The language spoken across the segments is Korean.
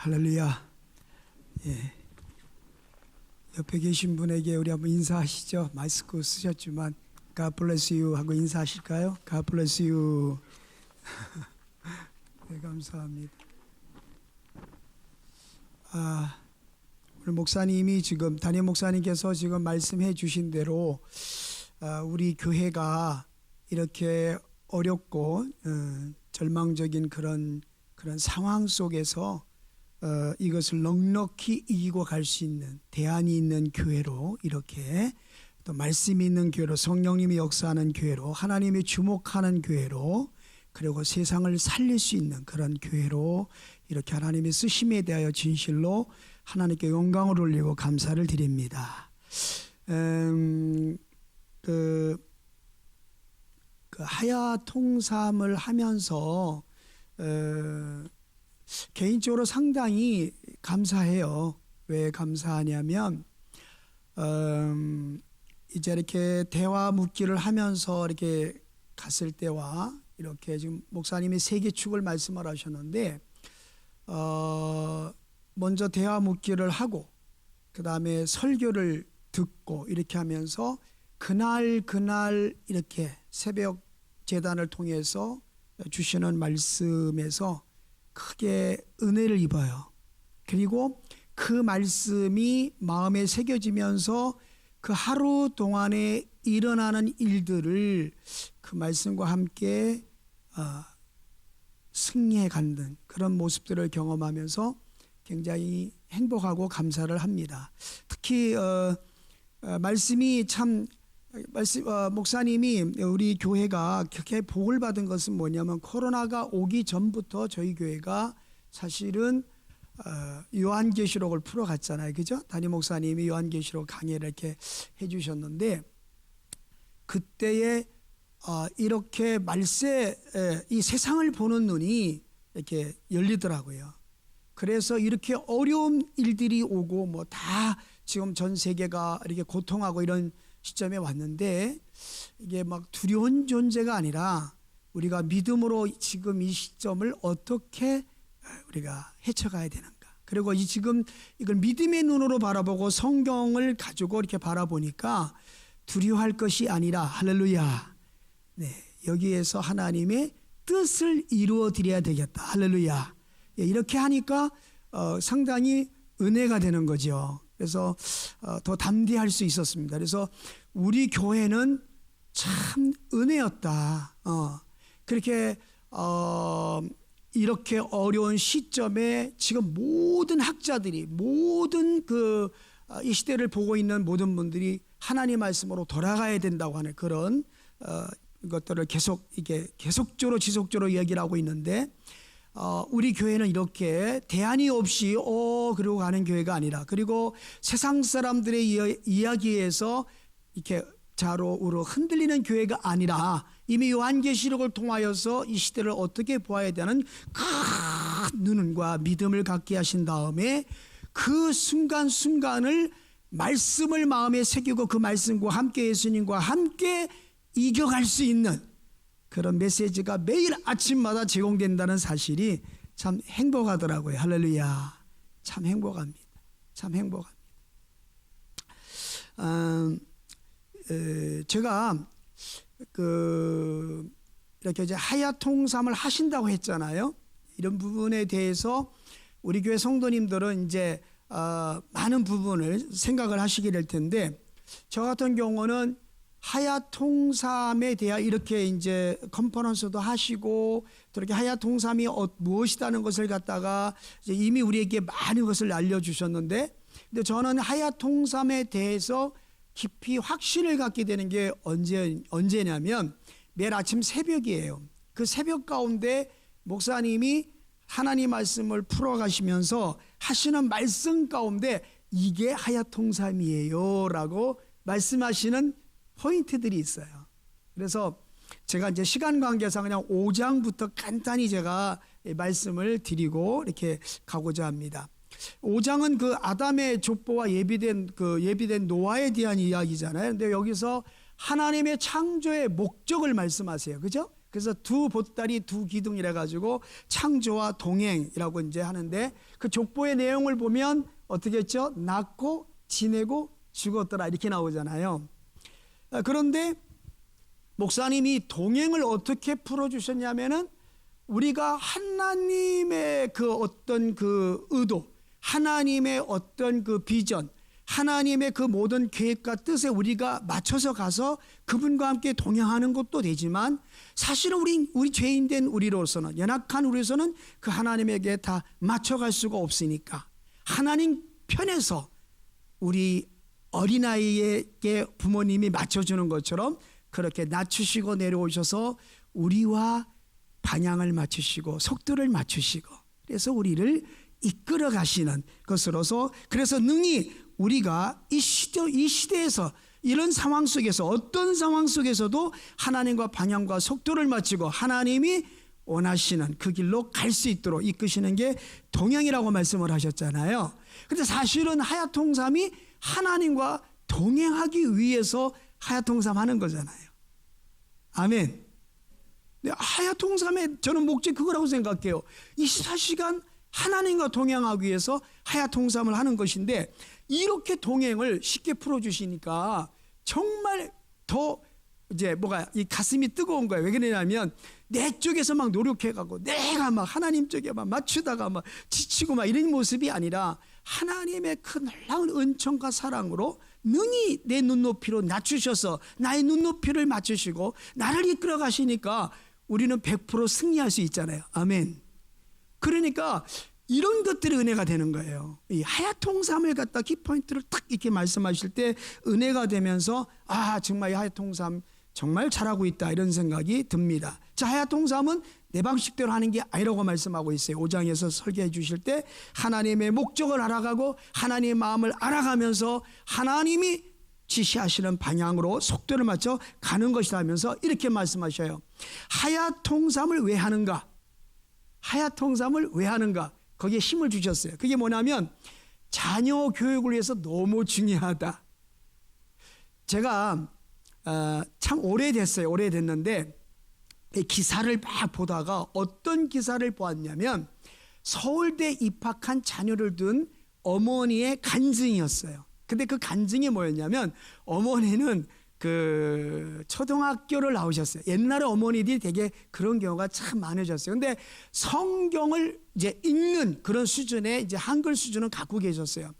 할렐루야. 예. 옆에 계신 분에게 우리 한번 인사하시죠. 마스크 쓰셨지만 God bless you 하고 인사하실까요? God bless you. 네, 감사합니다. 우리 목사님이 지금 담임 목사님께서 지금 말씀해 주신 대로 우리 교회가 이렇게 어렵고 절망적인 그런 상황 속에서 이것을 넉넉히 이기고 갈 수 있는 대안이 있는 교회로, 이렇게 또 말씀이 있는 교회로, 성령님이 역사하는 교회로, 하나님이 주목하는 교회로, 그리고 세상을 살릴 수 있는 그런 교회로 이렇게 하나님의 쓰심에 대하여 진실로 하나님께 영광을 올리고 감사를 드립니다. 그 하야 통삼을 하면서 개인적으로 상당히 감사해요. 왜 감사하냐면 이제 이렇게 대화 묻기를 하면서 이렇게 갔을 때와 이렇게 지금 목사님이 세 개 축을 말씀을 하셨는데 먼저 대화 묻기를 하고 그 다음에 설교를 듣고 이렇게 하면서 그날 이렇게 새벽 제단을 통해서 주시는 말씀에서 크게 은혜를 입어요. 그리고 그 말씀이 마음에 새겨지면서 그 하루 동안에 일어나는 일들을 그 말씀과 함께 승리해 가는 그런 모습들을 경험하면서 굉장히 행복하고 감사를 합니다. 특히 말씀이 참 목사님이 우리 교회가 그렇게 복을 받은 것은 뭐냐면 코로나가 오기 전부터 저희 교회가 사실은 요한계시록을 풀어갔잖아요. 그죠? 담임 목사님이 요한계시록 강의를 이렇게 해주셨는데 그때에 이렇게 이 세상을 보는 눈이 이렇게 열리더라고요. 그래서 이렇게 어려운 일들이 오고 뭐 다 지금 전 세계가 이렇게 고통하고 이런 시점에 왔는데 이게 막 두려운 존재가 아니라 우리가 믿음으로 지금 이 시점을 어떻게 우리가 헤쳐가야 되는가. 그리고 지금 이걸 믿음의 눈으로 바라보고 성경을 가지고 이렇게 바라보니까 두려워할 것이 아니라 할렐루야. 네, 여기에서 하나님의 뜻을 이루어 드려야 되겠다. 할렐루야. 예, 이렇게 하니까 상당히 은혜가 되는 거죠. 그래서 더 담대할 수 있었습니다. 그래서 우리 교회는 참 은혜였다. 그렇게 이렇게 어려운 시점에 지금 모든 학자들이 모든 이 시대를 보고 있는 모든 분들이 하나님 말씀으로 돌아가야 된다고 하는 그런 것들을 계속적으로 지속적으로 이야기를 하고 있는데 우리 교회는 이렇게 대안이 없이 그러고 가는 교회가 아니라, 그리고 세상 사람들의 이야기에서 이렇게 좌로우로 흔들리는 교회가 아니라 이미 요한계시록을 통하여서 이 시대를 어떻게 보아야 되는 큰 눈과 믿음을 갖게 하신 다음에 그 순간순간을 말씀을 마음에 새기고 그 말씀과 함께 예수님과 함께 이겨갈 수 있는 그런 메시지가 매일 아침마다 제공된다는 사실이 참 행복하더라고요. 할렐루야. 참 행복합니다. 참 행복합니다. 제가 이렇게 이제 하야 통삼을 하신다고 했잖아요. 이런 부분에 대해서 우리 교회 성도님들은 이제 많은 부분을 생각을 하시게 될 텐데, 저 같은 경우는 하야 통삼에 대하 이렇게 이제 컨퍼런스도 하시고 또 이렇게 하야 통삼이 무엇이라는 것을 갖다가 이제 이미 우리에게 많은 것을 알려주셨는데, 근데 저는 하야 통삼에 대해서 깊이 확신을 갖게 되는 게 언제냐면 매일 아침 새벽이에요. 그 새벽 가운데 목사님이 하나님 말씀을 풀어가시면서 하시는 말씀 가운데 이게 하야 통삼이에요 라고 말씀하시는 포인트들이 있어요. 그래서 제가 이제 시간 관계상 그냥 5장부터 간단히 제가 말씀을 드리고 이렇게 가고자 합니다. 5장은 그 아담의 족보와 예비된 노아에 대한 이야기잖아요. 근데 여기서 하나님의 창조의 목적을 말씀하세요. 그죠? 그래서 두 보따리 두 기둥이라 가지고 창조와 동행이라고 이제 하는데, 그 족보의 내용을 보면 어떻게 했죠? 낳고 지내고 죽었더라 이렇게 나오잖아요. 그런데 목사님이 동행을 어떻게 풀어주셨냐면은, 우리가 하나님의 그 어떤 그 의도, 하나님의 어떤 그 비전, 하나님의 그 모든 계획과 뜻에 우리가 맞춰서 가서 그분과 함께 동행하는 것도 되지만, 사실은 우리 죄인된 우리로서는, 연약한 우리로서는 그 하나님에게 다 맞춰갈 수가 없으니까 하나님 편에서 우리 어린아이에게 부모님이 맞춰주는 것처럼 그렇게 낮추시고 내려오셔서 우리와 방향을 맞추시고 속도를 맞추시고, 그래서 우리를 이끌어 가시는 것으로서, 그래서 능히 우리가 이 시대에서 이런 상황 속에서, 어떤 상황 속에서도 하나님과 방향과 속도를 맞추고 하나님이 원하시는 그 길로 갈 수 있도록 이끄시는 게 동행이라고 말씀을 하셨잖아요. 그런데 사실은 하야통삼이 하나님과 동행하기 위해서 하야통삼 하는 거잖아요. 아멘. 하야통삼의 저는 목적이 그거라고 생각해요. 24시간 하나님과 동행하기 위해서 하야통삼을 하는 것인데, 이렇게 동행을 쉽게 풀어주시니까 정말 더 이제 이 가슴이 뜨거운 거예요. 왜 그러냐면, 내 쪽에서 막 노력해가고 내가 막 하나님 쪽에 막 맞추다가 막 지치고 막 이런 모습이 아니라, 하나님의 그 놀라운 은총과 사랑으로 능히 내 눈높이로 낮추셔서 나의 눈높이를 맞추시고 나를 이끌어 가시니까 우리는 100% 승리할 수 있잖아요. 아멘. 그러니까 이런 것들이 은혜가 되는 거예요. 이 하야통삼을 갖다 키포인트를 딱 이렇게 말씀하실 때 은혜가 되면서, 정말 이 하야통삼 정말 잘하고 있다 이런 생각이 듭니다. 자, 하야통삼은 내 방식대로 하는 게 아니라고 말씀하고 있어요. 5장에서 설계해 주실 때 하나님의 목적을 알아가고 하나님의 마음을 알아가면서 하나님이 지시하시는 방향으로 속도를 맞춰 가는 것이다 하면서 이렇게 말씀하셔요. 하야통삼을 왜 하는가? 하야통삼을 왜 하는가? 거기에 힘을 주셨어요. 그게 뭐냐면, 자녀 교육을 위해서 너무 중요하다. 제가 참 오래됐는데 기사를 막 보다가 어떤 기사를 보았냐면, 서울대 입학한 자녀를 둔 어머니의 간증이었어요. 근데 그 간증이 뭐였냐면, 어머니는 그 초등학교를 나오셨어요. 옛날에 어머니들이 되게 그런 경우가 참 많으셨어요. 근데 성경을 이제 읽는 그런 수준의 이제 한글 수준은 갖고 계셨어요.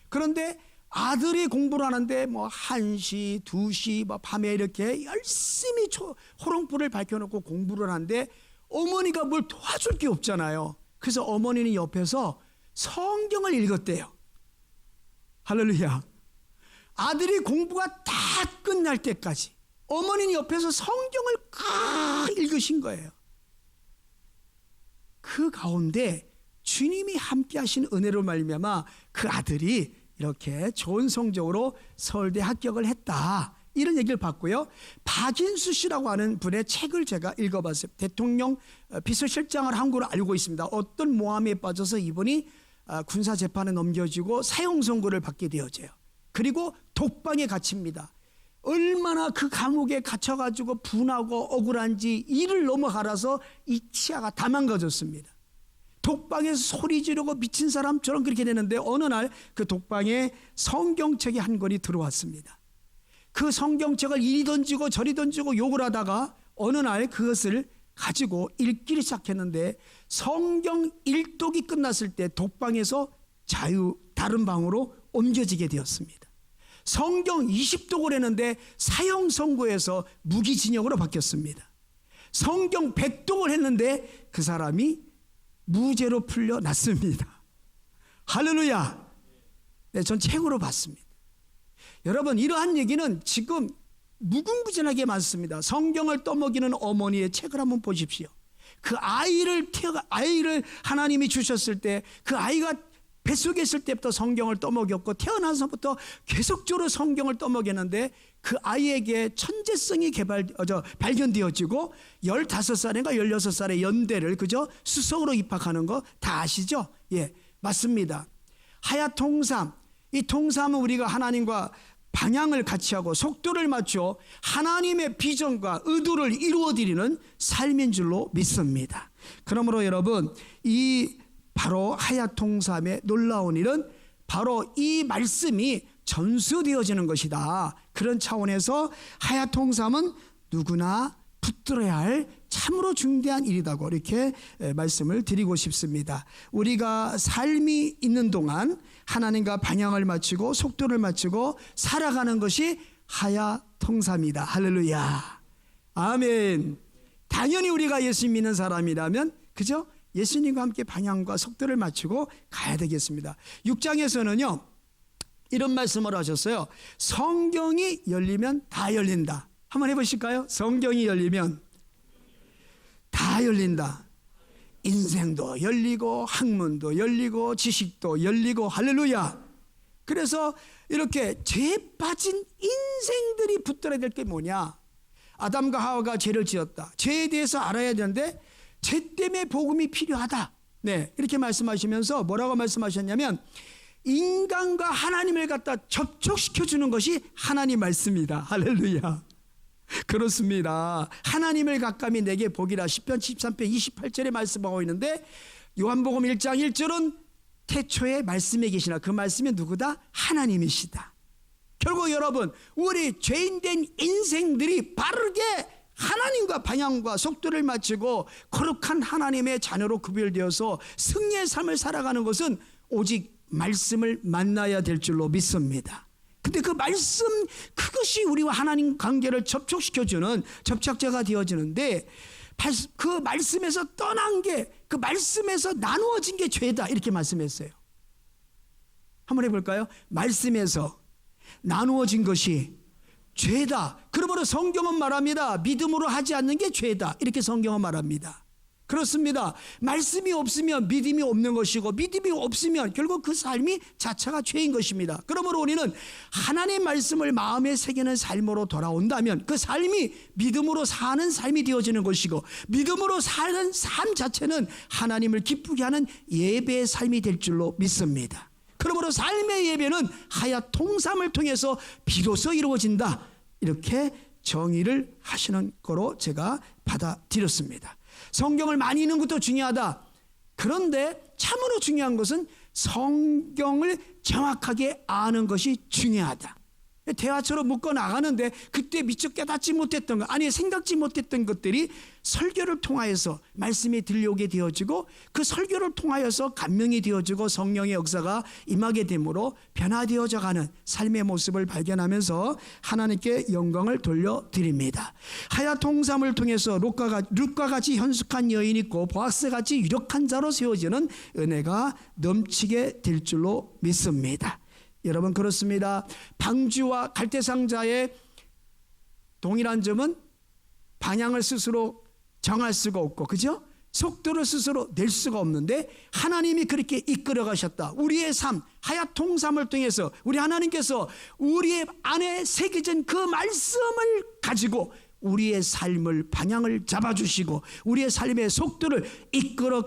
그런데 아들이 공부를 하는데 1시, 2시 밤에 이렇게 열심히 호롱불을 밝혀놓고 공부를 하는데 어머니가 뭘 도와줄 게 없잖아요. 그래서 어머니는 옆에서 성경을 읽었대요. 할렐루야. 아들이 공부가 다 끝날 때까지 어머니는 옆에서 성경을 읽으신 거예요. 그 가운데 주님이 함께 하신 은혜로 말미암아 그 아들이 이렇게 좋은 성적으로 서울대 합격을 했다, 이런 얘기를 봤고요. 박인수 씨라고 하는 분의 책을 제가 읽어봤어요. 대통령 비서실장을 한 걸로 알고 있습니다. 어떤 모함에 빠져서 이분이 군사재판에 넘겨지고 사형 선고를 받게 되어져요. 그리고 독방에 갇힙니다. 얼마나 그 감옥에 갇혀가지고 분하고 억울한지 이를 넘어가라서 이 치아가 다 망가졌습니다. 독방에서 소리 지르고 미친 사람처럼 그렇게 되는데, 어느 날 그 독방에 성경책이 한 권이 들어왔습니다. 그 성경책을 이리 던지고 저리 던지고 욕을 하다가 어느 날 그것을 가지고 읽기를 시작했는데, 성경 일독이 끝났을 때 독방에서 다른 방으로 옮겨지게 되었습니다. 성경 20독을 했는데 사형 선고에서 무기징역으로 바뀌었습니다. 성경 100독을 했는데 그 사람이 무죄로 풀려났습니다. 할렐루야. 네, 전 책으로 봤습니다. 여러분, 이러한 얘기는 지금 무궁무진하게 많습니다. 성경을 떠먹이는 어머니의 책을 한번 보십시오. 그 아이를 하나님이 주셨을 때 그 아이가 뱃속에 있을 때부터 성경을 떠먹였고, 태어나서부터 계속적으로 성경을 떠먹였는데 그 아이에게 천재성이 발견되어지고 15살인가 16살의 연대를 수석으로 입학하는 거 다 아시죠? 예, 맞습니다. 하야통삼, 이 통삼은 우리가 하나님과 방향을 같이 하고 속도를 맞춰 하나님의 비전과 의도를 이루어드리는 삶인 줄로 믿습니다. 그러므로 여러분, 이 바로 하야통삼의 놀라운 일은 바로 이 말씀이 전수되어지는 것이다. 그런 차원에서 하야통삼은 누구나 붙들어야 할 참으로 중대한 일이라고 이렇게 말씀을 드리고 싶습니다. 우리가 삶이 있는 동안 하나님과 방향을 맞추고 속도를 맞추고 살아가는 것이 하야통삼이다. 할렐루야. 아멘. 당연히 우리가 예수 믿는 사람이라면 그죠? 예수님과 함께 방향과 속도를 맞추고 가야 되겠습니다. 6장에서는요 이런 말씀을 하셨어요. 성경이 열리면 다 열린다. 한번 해보실까요? 성경이 열리면 다 열린다. 인생도 열리고 학문도 열리고 지식도 열리고 할렐루야. 그래서 이렇게 죄에 빠진 인생들이 붙들어야 될 게 뭐냐? 아담과 하와가 죄를 지었다. 죄에 대해서 알아야 되는데 죄 때문에 복음이 필요하다. 네, 이렇게 말씀하시면서 뭐라고 말씀하셨냐면 인간과 하나님을 갖다 접촉시켜 주는 것이 하나님 말씀이다. 할렐루야. 그렇습니다. 하나님을 가까이 내게 복이라 시편 13편 28절에 말씀하고 있는데 요한복음 1장 1절은 태초에 말씀에 계시나 그 말씀이 누구다? 하나님이시다. 결국 여러분 우리 죄인된 인생들이 바르게 하나님과 방향과 속도를 맞추고 거룩한 하나님의 자녀로 구별되어서 승리의 삶을 살아가는 것은 오직 말씀을 만나야 될 줄로 믿습니다. 근데 그 말씀 그것이 우리와 하나님 관계를 접촉시켜주는 접착제가 되어지는데 그 말씀에서 떠난 게 그 말씀에서 나누어진 게 죄다 이렇게 말씀했어요. 한번 해볼까요? 말씀에서 나누어진 것이 죄다. 그러므로 성경은 말합니다. 믿음으로 하지 않는 게 죄다. 이렇게 성경은 말합니다. 그렇습니다. 말씀이 없으면 믿음이 없는 것이고 믿음이 없으면 결국 그 삶이 자체가 죄인 것입니다. 그러므로 우리는 하나님의 말씀을 마음에 새기는 삶으로 돌아온다면 그 삶이 믿음으로 사는 삶이 되어지는 것이고 믿음으로 사는 삶 자체는 하나님을 기쁘게 하는 예배의 삶이 될 줄로 믿습니다. 그러므로 삶의 예배는 하야통삼을 통해서 비로소 이루어진다. 이렇게 정의를 하시는 거로 제가 받아들였습니다. 성경을 많이 읽는 것도 중요하다. 그런데 참으로 중요한 것은 성경을 정확하게 아는 것이 중요하다. 대화처럼 묶어 나가는데 그때 미처 깨닫지 못했던 것, 아니 생각지 못했던 것들이 설교를 통하여서 말씀이 들려오게 되어지고 그 설교를 통하여서 감명이 되어지고 성령의 역사가 임하게 되므로 변화되어져 가는 삶의 모습을 발견하면서 하나님께 영광을 돌려드립니다. 하야통삼을 통해서 룻과 같이 현숙한 여인이 있고 보아스같이 유력한 자로 세워지는 은혜가 넘치게 될 줄로 믿습니다. 여러분 그렇습니다. 방주와 갈대상자의 동일한 점은 방향을 스스로 정할 수가 없고 그죠? 속도를 스스로 낼 수가 없는데 하나님이 그렇게 이끌어 가셨다. 우리의 삶 하야통삼을 통해서 우리 하나님께서 우리의 안에 새겨진 그 말씀을 가지고 우리의 삶을 방향을 잡아주시고 우리의 삶의 속도를 이끌어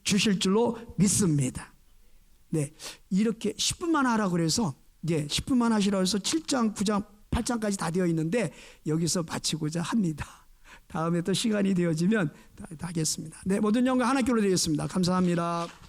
주실 줄로 믿습니다. 네, 이렇게 10분만 하라고 그래서 10분만 하시라고 해서 7장, 9장, 8장까지 다 되어 있는데 여기서 마치고자 합니다. 다음에 또 시간이 되어지면 다 하겠습니다. 네, 모든 영광 하나님께로 드리겠습니다. 감사합니다.